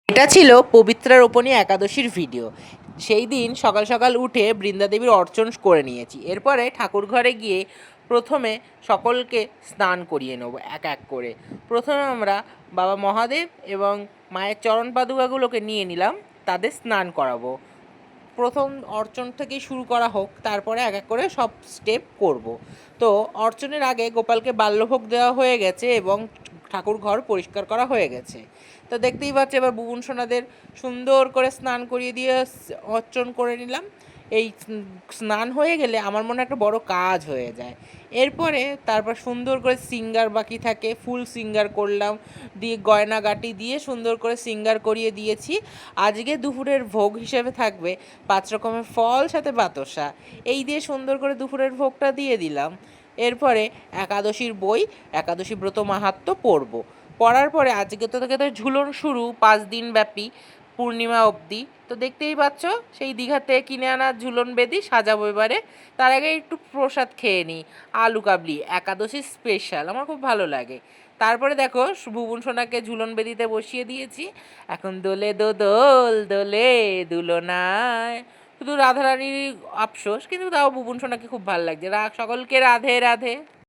এটা ছিল পবিত্রা রোপণী একাদশীর ভিডিও। সেই দিন সকাল সকাল উঠে বৃন্দাদেবীর অর্চন করে নিয়েছি। এরপরে ঠাকুর ঘরে গিয়ে প্রথমে সকলকে স্নান করিয়ে নেব এক এক করে। প্রথমে আমরা বাবা মহাদেব এবং মায়ের চরণ পাদুকাগুলোকে নিয়ে নিলাম, তাদের স্নান করাবো। প্রথম অর্চন থেকেই শুরু করা হোক, তারপরে এক এক করে সব স্টেপ করব। তো অর্চনের আগে গোপালকে বাল্যভোগ দেওয়া হয়ে গেছে এবং ঠাকুর ঘর পরিষ্কার করা হয়ে গেছে। তো দেখতেই পাচ্ছি এবার বুবুন সোনাদের সুন্দর করে স্নান করিয়ে দিয়ে অর্চন করে নিলাম। এই স্নান হয়ে গেলে আমার মনে একটা বড় কাজ হয়ে যায়। এরপরে তারপর সুন্দর করে সিঙ্গার বাকি থাকে, ফুল সিঙ্গার করলাম, দিয়ে গয়নাগাটি দিয়ে সুন্দর করে সিঙ্গার করিয়ে দিয়েছি। আজকে দুপুরের ভোগ হিসেবে থাকবে 5 রকমের ফল সাথে বাতাসা। এই দিয়ে সুন্দর করে দুপুরের ভোগটা দিয়ে দিলাম। এরপরে একাদশীর বই, একাদশী ব্রত মাহাত্ম্য পড়ব। পড়ার পরে আজকে তো ঝুলন শুরু 5 দিন ব্যাপী, পূর্ণিমা অবধি। তো দেখতেই পাচ্ছ সেই দীঘা থেকে কিনে আনা ঝুলন বেদি সাজাবো এবারে। তার আগে একটু প্রসাদ খেয়ে নিই, আলু কাবলি, একাদশী স্পেশাল, আমার খুব ভালো লাগে। তারপরে দেখো ভুবন সোনাকে ঝুলন বেদিতে বসিয়ে দিয়েছি। এখন দোলে দোল দোলে দুলনায়, শুধু রাধারানীর আফসোস, কিন্তু তাও ভুবন সোনাকে খুব ভালো লাগছে। সকলকে রাধে রাধে।